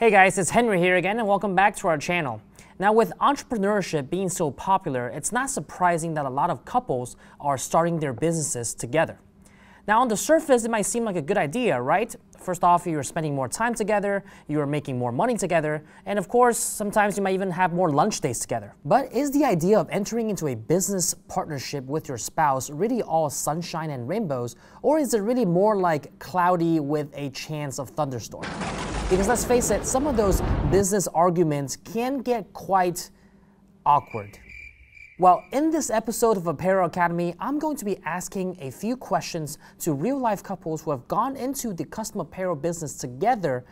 Hey guys, it's Henry here again and welcome back to our channel. Now with entrepreneurship being so popular, it's not surprising that a lot of couples are starting their businesses together. Now on the surface, it might seem like a good idea, right? First off, you're spending more time together, you're making more money together, and of course, sometimes you might even have more lunch dates together. But is the idea of entering into a business partnership with your spouse really all sunshine and rainbows, or is it really more like cloudy with a chance of thunderstorm? Because let's face it, some of those business arguments can get quite awkward. Well, in this episode of Apparel Academy, I'm going to be asking a few questions to real-life couples who have gone into the custom apparel business together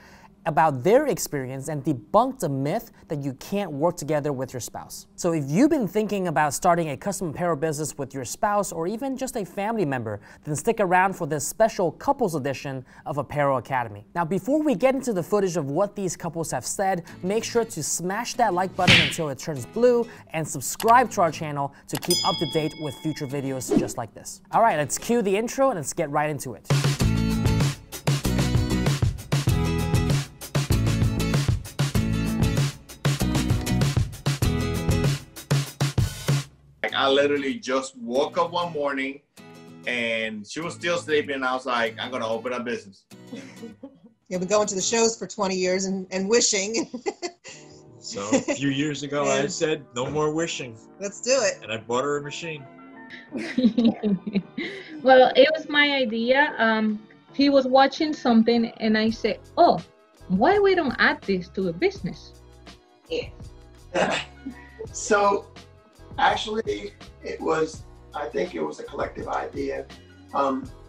about their experience and debunk the myth that you can't work together with your spouse. So if you've been thinking about starting a custom apparel business with your spouse or even just a family member, then stick around for this special couples edition of Apparel Academy. Now, before we get into the footage of what these couples have said, make sure to smash that like button until it turns blue and subscribe to our channel to keep up to date with future videos just like this. All right, let's cue the intro and let's get right into it. I literally just woke up one morning and she was still sleeping and I was like, I'm gonna open a business. You've been going to the shows for 20 years and wishing. So a few years ago I said, no more wishing. Let's do it. And I bought her a machine. Well, it was my idea. He was watching something and I said, oh, why we don't add this to a business? Yeah. So actually, I think it was a collective idea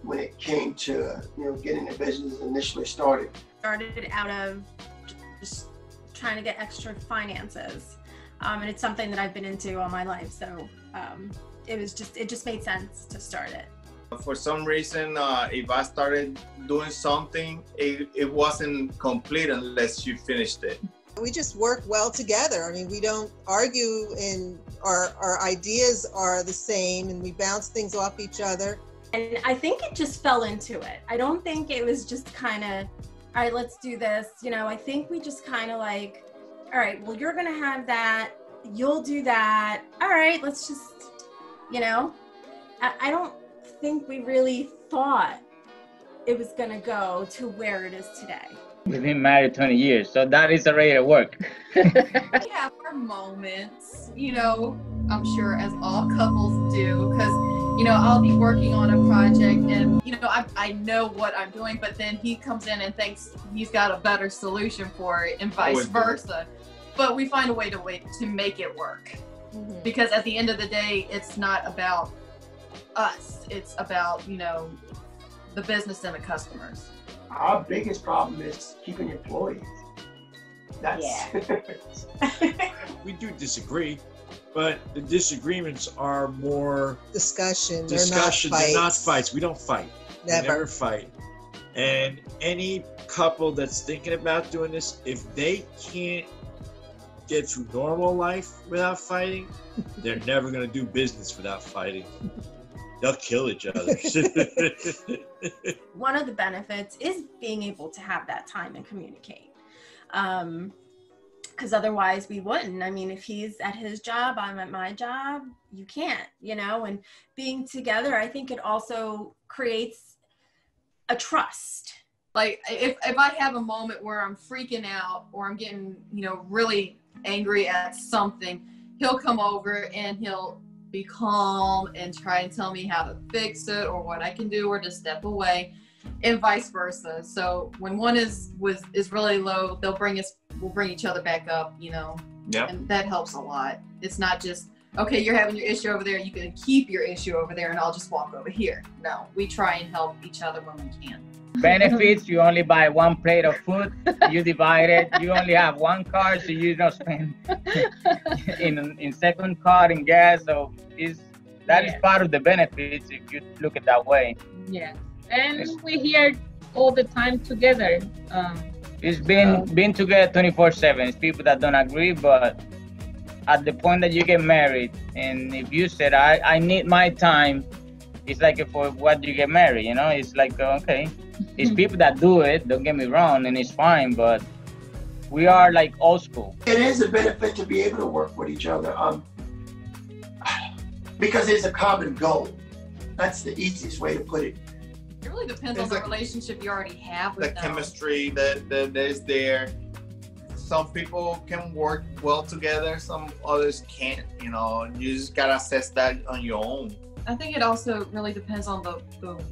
when it came to, getting the business initially started. Started out of just trying to get extra finances. And it's something that I've been into all my life. So it just made sense to start it. For some reason, if I started doing something, it wasn't complete unless you finished it. We just work well together. I mean, we don't argue and our ideas are the same and we bounce things off each other. And I think it just fell into it. I don't think it was just kind of, all right, let's do this. I think we just kind of like, all right, well, you're going to have that. You'll do that. All right, let's just, I don't think we really thought it was going to go to where it is today. We've been married 20 years, so that is already at work. We have our moments, I'm sure as all couples do, because, I'll be working on a project and, I know what I'm doing, but then he comes in and thinks he's got a better solution for it and vice versa. But we find a way to make it work. Mm-hmm. Because at the end of the day, it's not about us. It's about, the business and the customers. Our biggest problem is keeping employees. We do disagree, but the disagreements are more discussion. They're not fights. We don't fight. Never. We never fight. And any couple that's thinking about doing this, if they can't get through normal life without fighting, they're never going to do business without fighting. They'll kill each other. One of the benefits is being able to have that time and communicate. Because otherwise we wouldn't. I mean, if he's at his job, I'm at my job, you can't, and being together, I think it also creates a trust. Like if I have a moment where I'm freaking out or I'm getting, really angry at something, he'll come over and he'll be calm and try and tell me how to fix it or what I can do or to step away and vice versa. So when one is really low, we'll bring each other back up, and that helps a lot. It's not just, okay, you're having your issue over there, you can keep your issue over there and I'll just walk over here. No, we try and help each other when we can. Benefits, you only buy one plate of food, you divide it, you only have one car, so you don't spend in second car in gas, so that is part of the benefits if you look at that way. Yeah, and we're here all the time together. It's been together 24/7. It's people that don't agree, but at the point that you get married, and if you said, I need my time, it's like for what you get married, it's like, okay. It's people that do it, don't get me wrong, and it's fine, but We are like old school. It is a benefit to be able to work with each other, because it's a common goal. That's the easiest way to put it. It really depends on the relationship you already have with the them. chemistry that is there. Some people can work well together, some others can't. You know, you just gotta assess that on your own. I think it also really depends on the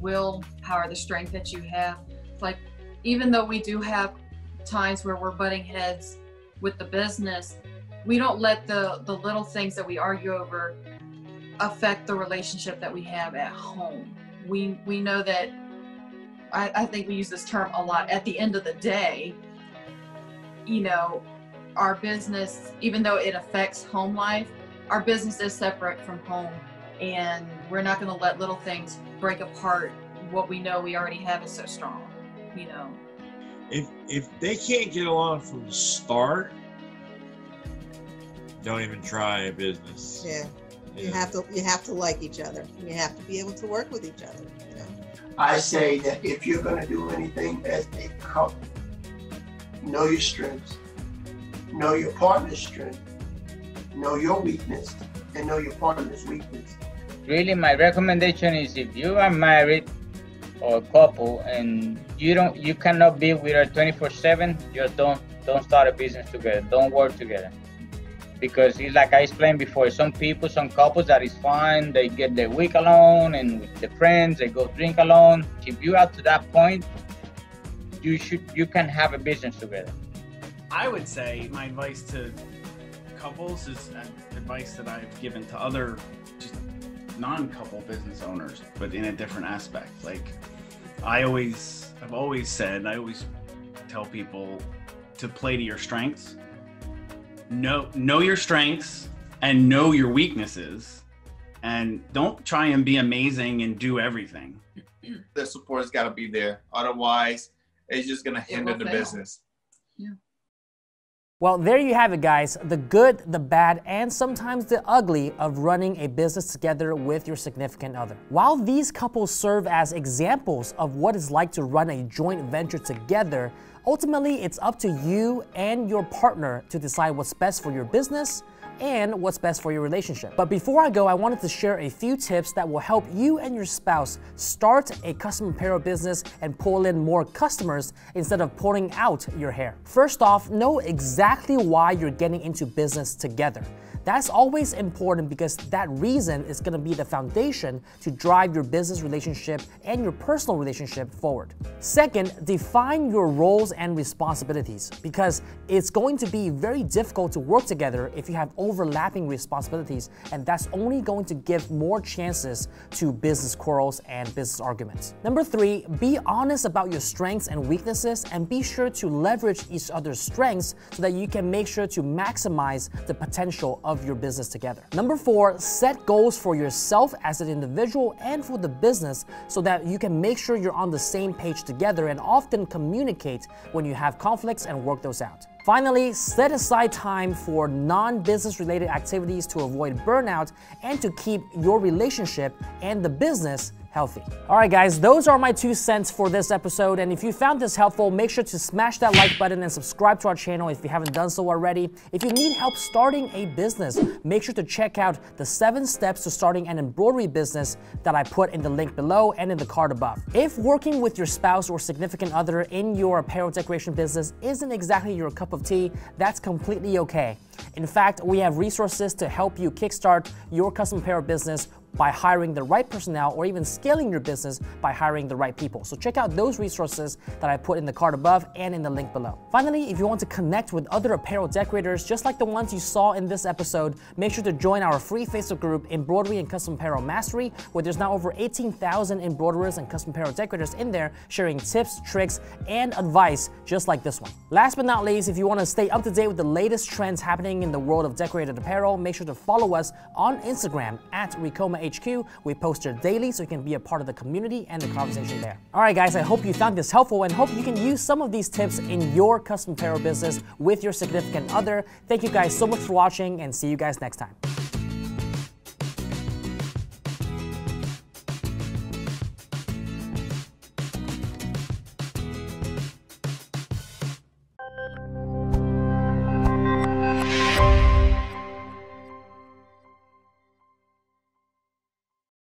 willpower, the strength that you have. Like, even though we do have times where we're butting heads with the business, we don't let the little things that we argue over affect the relationship that we have at home. We know that, I think we use this term a lot, at the end of the day, you know, our business, even though it affects home life, our business is separate from home, and we're not going to let little things break apart what we know we already have is so strong, you know. If they can't get along from the start, don't even try a business. Yeah. You have to like each other. You have to be able to work with each other. You know? I say that if you're going to do anything as a couple, know your strengths, know your partner's strength, know your weakness, and know your partner's weakness. Really, my recommendation is if you are married or a couple and you cannot be with her 24/7, just don't start a business together. Don't work together. Because it's like I explained before, some couples that is fine, they get their week alone and with their friends, they go drink alone. If you are to that point, you can have a business together. I would say my advice to couples is advice that I've given to other just non-couple business owners, but in a different aspect. Like I've always said, I always tell people to play to your strengths. Know your strengths and know your weaknesses, and don't try and be amazing and do everything. The support's got to be there. Otherwise, it's just going to hinder the business. Yeah. Well, there you have it, guys. The good, the bad, and sometimes the ugly of running a business together with your significant other. While these couples serve as examples of what it's like to run a joint venture together, ultimately it's up to you and your partner to decide what's best for your business and what's best for your relationship. But before I go, I wanted to share a few tips that will help you and your spouse start a custom apparel business and pull in more customers instead of pulling out your hair. First off, know exactly why you're getting into business together. That's always important because that reason is going to be the foundation to drive your business relationship and your personal relationship forward. Second, define your roles and responsibilities because it's going to be very difficult to work together if you have overlapping responsibilities, and that's only going to give more chances to business quarrels and business arguments. Number 3, be honest about your strengths and weaknesses and be sure to leverage each other's strengths so that you can make sure to maximize the potential of your business together. Number 4, set goals for yourself as an individual and for the business so that you can make sure you're on the same page together and often communicate when you have conflicts and work those out. Finally, set aside time for non-business related activities to avoid burnout and to keep your relationship and the business healthy. All right, guys, those are my 2 cents for this episode. And if you found this helpful, make sure to smash that like button and subscribe to our channel if you haven't done so already. If you need help starting a business, make sure to check out the 7 steps to starting an embroidery business that I put in the link below and in the card above. If working with your spouse or significant other in your apparel decoration business isn't exactly your cup of tea, that's completely okay. In fact, we have resources to help you kickstart your custom apparel business by hiring the right personnel or even scaling your business by hiring the right people. So check out those resources that I put in the card above and in the link below. Finally, if you want to connect with other apparel decorators just like the ones you saw in this episode, make sure to join our free Facebook group, Embroidery and Custom Apparel Mastery, where there's now over 18,000 embroiderers and custom apparel decorators in there sharing tips, tricks, and advice just like this one. Last but not least, if you want to stay up to date with the latest trends happening in the world of decorated apparel, make sure to follow us on Instagram at RicomaHQ. We post there daily so you can be a part of the community and the conversation there. All right, guys, I hope you found this helpful and hope you can use some of these tips in your custom apparel business with your significant other. Thank you guys so much for watching and see you guys next time.